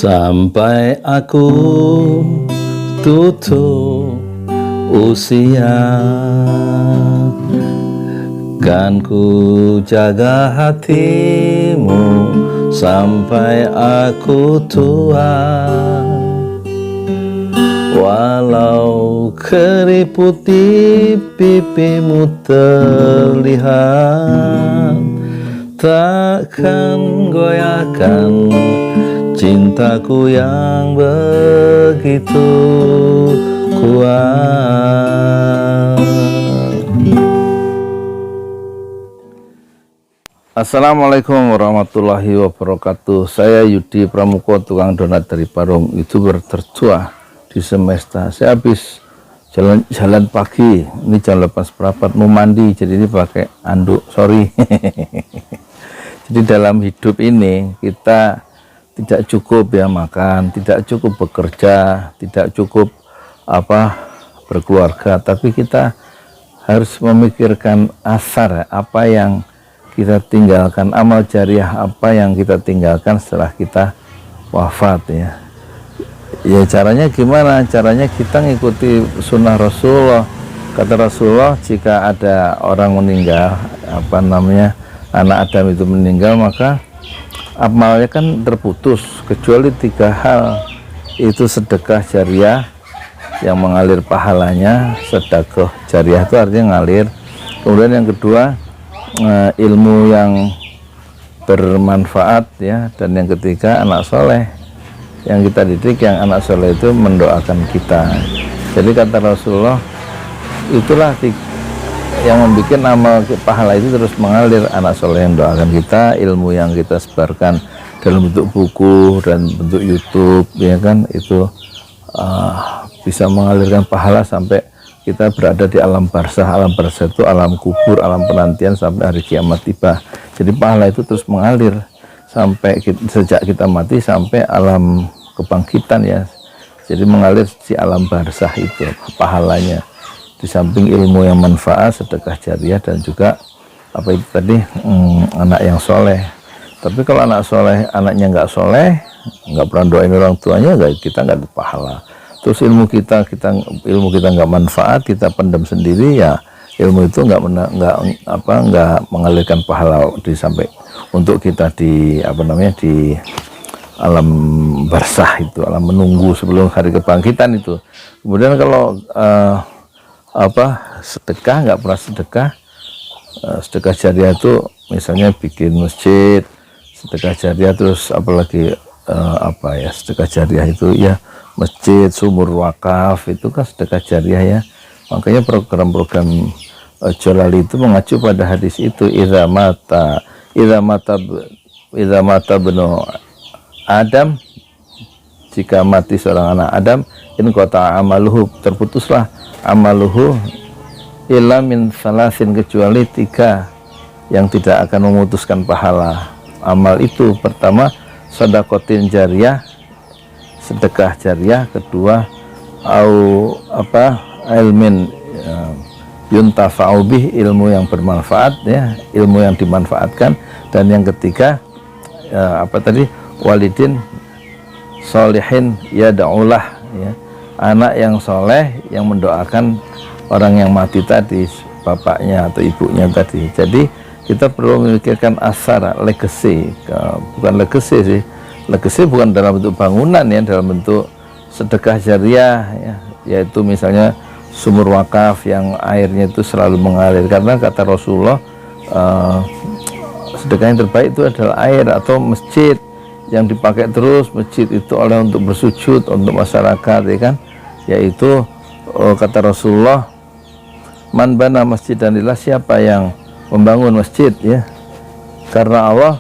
Sampai aku tutup usia, kan ku jaga hatimu sampai aku tua. Walau keriput di pipimu terlihat, takkan goyahkan cintaku yang begitu kuat. Assalamualaikum warahmatullahi wabarakatuh. Saya Yudi Pramuko, tukang donat dari Parung, YouTuber tertua di semesta. Saya habis jalan pagi, ini jam 8 seperempat, mau mandi, jadi ini pakai anduk, sorry. Jadi dalam hidup ini kita tidak cukup ya makan, tidak cukup bekerja, tidak cukup berkeluarga, tapi kita harus memikirkan asar, apa yang kita tinggalkan, amal jariah apa yang kita tinggalkan setelah kita wafat ya. Ya caranya gimana? Caranya kita ngikuti sunnah Rasulullah. Kata Rasulullah, jika ada orang meninggal, anak Adam itu meninggal, maka amalnya kan terputus kecuali 3 hal, itu sedekah jariah yang mengalir pahalanya. Sedekah jariah itu artinya ngalir. Kemudian yang kedua, ilmu yang bermanfaat ya, dan yang ketiga anak soleh yang kita didik, yang anak soleh itu mendoakan kita. Jadi kata Rasulullah, itulah yang membuat amal pahala itu terus mengalir, anak soleh yang doakan kita, ilmu yang kita sebarkan dalam bentuk buku dan bentuk YouTube ya kan, itu bisa mengalirkan pahala sampai kita berada di alam barzah. Alam barzah itu alam kubur, alam penantian sampai hari kiamat tiba. Jadi pahala itu terus mengalir sampai sejak kita mati sampai alam kebangkitan ya. Jadi mengalir di alam barzah itu pahalanya, di samping ilmu yang manfaat, sedekah jariah, dan juga apa itu tadi, anak yang soleh. Tapi kalau anak soleh, anaknya nggak soleh, nggak pernah doain orang tuanya, kita nggak ada pahala. Terus ilmu kita nggak manfaat, kita pendam sendiri ya, ilmu itu nggak mengalirkan pahala di sampai untuk kita di di alam barzah itu, alam menunggu sebelum hari kebangkitan itu. Kemudian kalau sedekah, nggak pernah sedekah jariah itu misalnya bikin masjid, sedekah jariah, terus apalagi sedekah jariah itu ya masjid, sumur wakaf, itu kan sedekah jariah ya. Makanya program-program Jolali itu mengacu pada hadis itu, idza mata benu Adam, jika mati seorang anak Adam, in qata amaluhu, terputuslah amaluhu illa min salasin, kecuali 3 yang tidak akan memutuskan pahala amal itu. Pertama, sedekatin jariah, sedekah jariah. Kedua, ilmin yuntafa'u bih, ilmu yang bermanfaat ya, ilmu yang dimanfaatkan. Dan yang ketiga walidin solihin yada'ulah ya, anak yang soleh yang mendoakan orang yang mati tadi, bapaknya atau ibunya tadi. Jadi kita perlu memikirkan asar, legacy. Bukan legacy sih, legacy bukan dalam bentuk bangunan ya, dalam bentuk sedekah jariah ya, yaitu misalnya sumur wakaf yang airnya itu selalu mengalir. Karena kata Rasulullah, sedekah yang terbaik itu adalah air, atau masjid yang dipakai terus. Masjid itu oleh untuk bersujud untuk masyarakat ya kan, yaitu kata Rasulullah, man bana masjidan lillah, siapa yang membangun masjid ya karena Allah,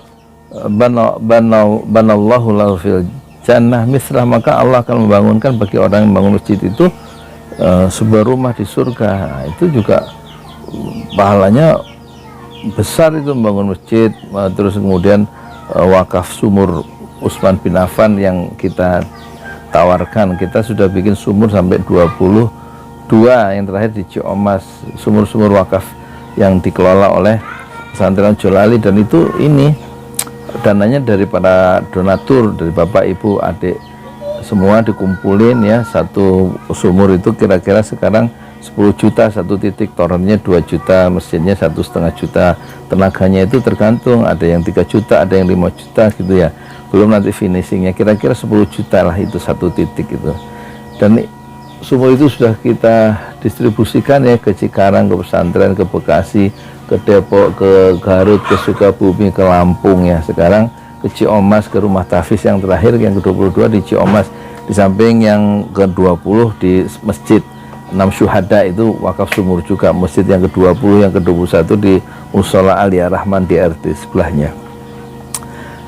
banallahu lahu fil jannah mislah, maka Allah akan membangunkan bagi orang yang membangun masjid itu sebuah rumah di surga. Nah, itu juga pahalanya besar itu, membangun masjid. Terus kemudian wakaf sumur Utsman bin Affan yang kita tawarkan, kita sudah bikin sumur sampai 22, yang terakhir di Ciomas, sumur-sumur wakaf yang dikelola oleh pesantren Jolali. Dan itu ini dananya dari para donatur, dari bapak ibu adik semua dikumpulin ya. Satu sumur itu kira-kira sekarang 10 juta satu titik, torennya 2 juta, mesinnya 1,5 juta, tenaganya itu tergantung, ada yang 3 juta, ada yang 5 juta gitu ya, belum nanti finishingnya, kira-kira 10 juta lah itu satu titik itu. Dan sumur itu sudah kita distribusikan ya ke Cikarang, ke pesantren, ke Bekasi, ke Depok, ke Garut, ke Sukabumi, ke Lampung ya, sekarang ke Ciomas, ke rumah tahfiz yang terakhir yang ke-22 di Ciomas, di samping yang ke-20 di masjid 6 Syuhada itu wakaf sumur juga, masjid yang ke-20, yang ke-21 di Musola Alia Rahman di RT sebelahnya.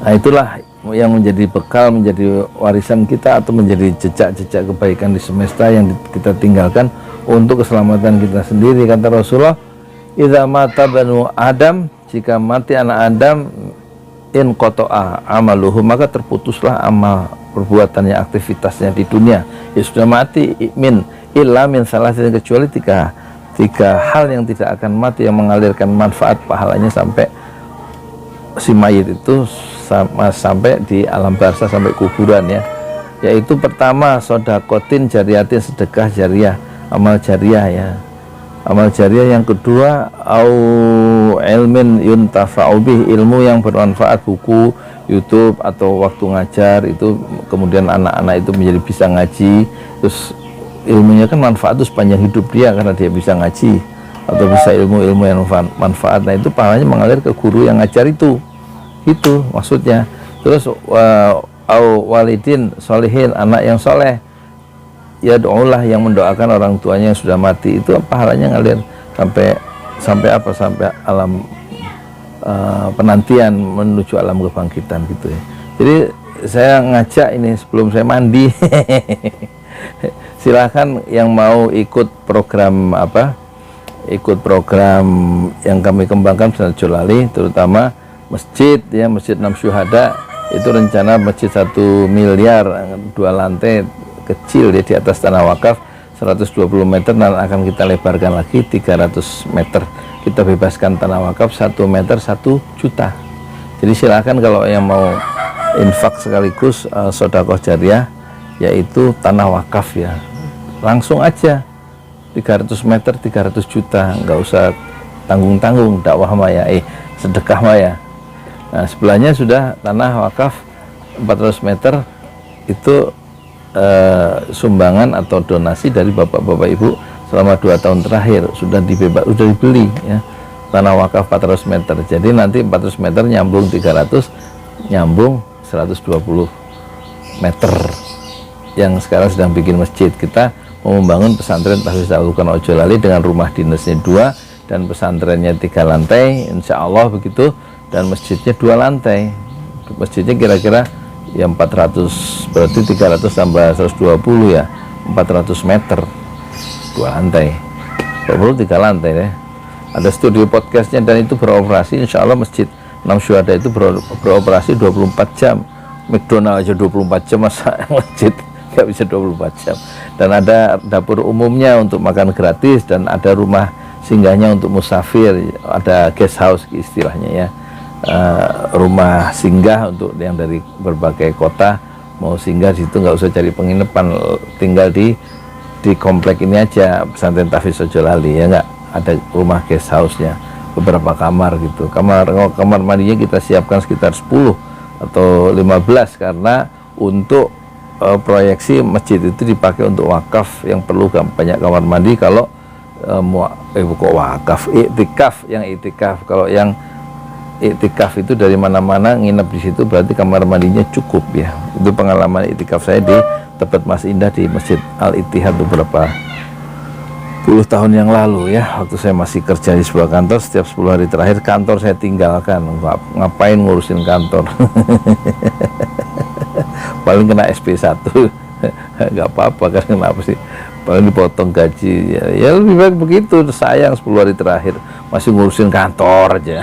Nah itulah yang menjadi bekal, menjadi warisan kita atau menjadi jejak-jejak kebaikan di semesta yang kita tinggalkan untuk keselamatan kita sendiri. Kata Rasulullah, idza mata banu Adam, jika mati anak Adam, in qata'a amaluhu, maka terputuslah amal perbuatannya, aktivitasnya di dunia. Ya sudah mati, illa min salasin, kecuali tiga hal yang tidak akan mati, yang mengalirkan manfaat pahalanya sampai si mayit itu sampai di alam barzah, sampai kuburan ya. Yaitu pertama, sodakotin jariyatin, sedekah jariah, amal jariah ya, amal jariah. Yang kedua, au ilmin yuntafa'u bih, ilmu yang bermanfaat, buku, YouTube atau waktu ngajar itu, kemudian anak-anak itu menjadi bisa ngaji, terus ilmunya kan manfaat itu sepanjang hidup dia karena dia bisa ngaji atau bisa ilmu-ilmu yang manfaat. Nah itu pahalanya mengalir ke guru yang ngajar itu maksudnya. Terus au walidin solihin, anak yang soleh, ya doalah, yang mendoakan orang tuanya yang sudah mati, itu pahalanya ngalir sampai apa, sampai alam penantian menuju alam kebangkitan gitu ya. Jadi saya ngajak ini sebelum saya mandi silahkan yang mau ikut program yang kami kembangkan Pesantren Jolali, terutama masjid ya, masjid 6 Syuhada itu rencana masjid 1 miliar, 2 lantai kecil ya, di atas tanah wakaf 120 meter, dan akan kita lebarkan lagi 300 meter. Kita bebaskan tanah wakaf 1 meter 1 juta. Jadi silakan kalau yang mau infak sekaligus sodakoh jariah, yaitu tanah wakaf ya, langsung aja 300 meter 300 juta, nggak usah tanggung-tanggung, dakwah maya sedekah maya. Nah sebelahnya sudah tanah wakaf 400 meter itu sumbangan atau donasi dari bapak-bapak ibu selama 2 tahun terakhir, sudah dibeli ya, tanah wakaf 400 meter. Jadi nanti 400 meter nyambung 300, nyambung 120 meter yang sekarang sedang bikin masjid. Kita mau membangun pesantren Tahfiz Al-Quran Ojolali dengan rumah dinasnya 2 dan pesantrennya 3 lantai insya Allah begitu, dan masjidnya 2 lantai. Masjidnya kira-kira ya 400, berarti 300 tambah 120 ya 400 meter, 2 lantai, 23 lantai ya. Ada studio podcastnya dan itu beroperasi insya Allah. Masjid 6 Syuhada itu beroperasi 24 jam. McDonald aja 24 jam, masa masjid nggak bisa 24 jam. Dan ada dapur umumnya untuk makan gratis, dan ada rumah singgahnya untuk musafir, ada guest house istilahnya ya, rumah singgah untuk yang dari berbagai kota mau singgah di situ, nggak usah cari penginapan, tinggal di komplek ini aja, Pesantren Tahfiz Ojolali ya, nggak ada rumah guest house-nya, beberapa kamar gitu. Kamar mandinya kita siapkan sekitar 10 atau 15 karena untuk proyeksi masjid itu dipakai untuk wakaf yang perlu banyak kamar mandi. Kalau kok wakaf, iktikaf, yang iktikaf, kalau yang iktikaf itu dari mana-mana nginep di situ, berarti kamar mandinya cukup ya. Itu pengalaman iktikaf saya di Tebet Mas Indah di Masjid Al-Ittihad beberapa puluh tahun yang lalu ya, waktu saya masih kerja di sebuah kantor. Setiap 10 hari terakhir kantor saya tinggalkan, ngapain ngurusin kantor paling kena SP1 nggak apa-apa kan, kenapa sih, paling dipotong gaji ya lebih baik begitu. Sayang 10 hari terakhir masih ngurusin kantor aja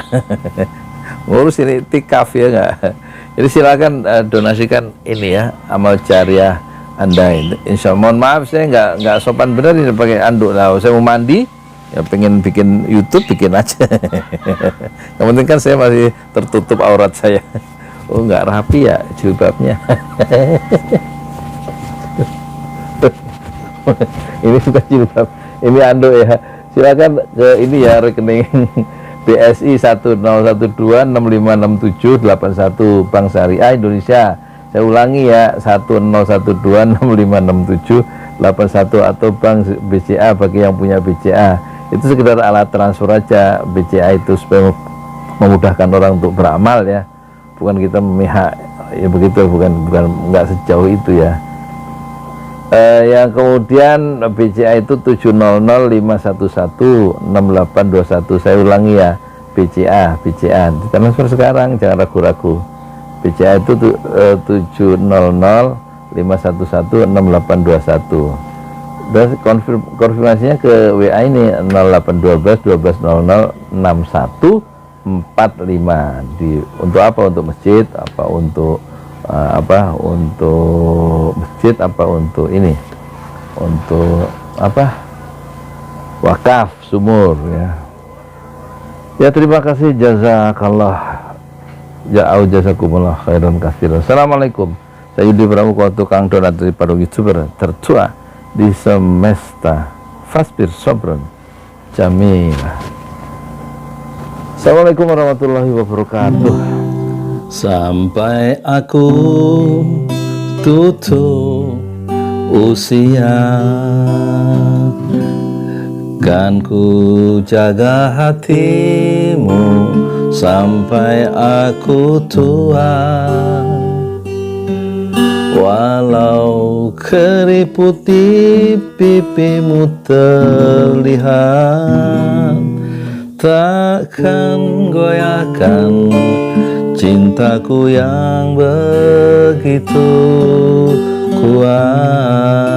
ngurusin iktikaf ya nggak. Jadi silakan donasikan ini ya, amal jariah Anda ini. Insya Allah, mohon maaf saya nggak sopan benar ini pakai anduk. Nah, saya mau mandi ya, pengen bikin YouTube bikin aja yang penting kan saya masih tertutup aurat saya, Oh, nggak rapi ya jilbabnya. Ini bukan jilbab, ini anduk ya. Silakan ke ini ya, rekening BSI 1012656781 Bank Syariah Indonesia. Saya ulangi ya, 1012656781 atau Bank BCA bagi yang punya BCA. Itu sekedar alat transfer aja. BCA itu supaya memudahkan orang untuk beramal ya. Bukan kita memihak ya, begitu, bukan nggak sejauh itu ya. Yang kemudian BCA itu 70051168821. Saya ulangi ya, BCA transfer sekarang, jangan ragu-ragu. BCA itu 70051168821. Dan konfirmasinya ke WA ini 0812 1200 6145. Untuk apa? Untuk masjid, apa untuk untuk masjid, apa untuk ini, untuk apa, wakaf sumur ya. Ya, terima kasih, jazakallah, jazakumullah khairan katsiran. Assalamualaikum. Saya Yudi Pramuka, tukang donat dari para YouTuber tertua di semesta. Fasbir sobron jamilah. Assalamualaikum warahmatullahi wabarakatuh. Sampai aku tutup usia, kan ku jaga hatimu sampai aku tua. Walau keriput di pipimu terlihat, takkan goyahkan cintaku yang begitu kuat.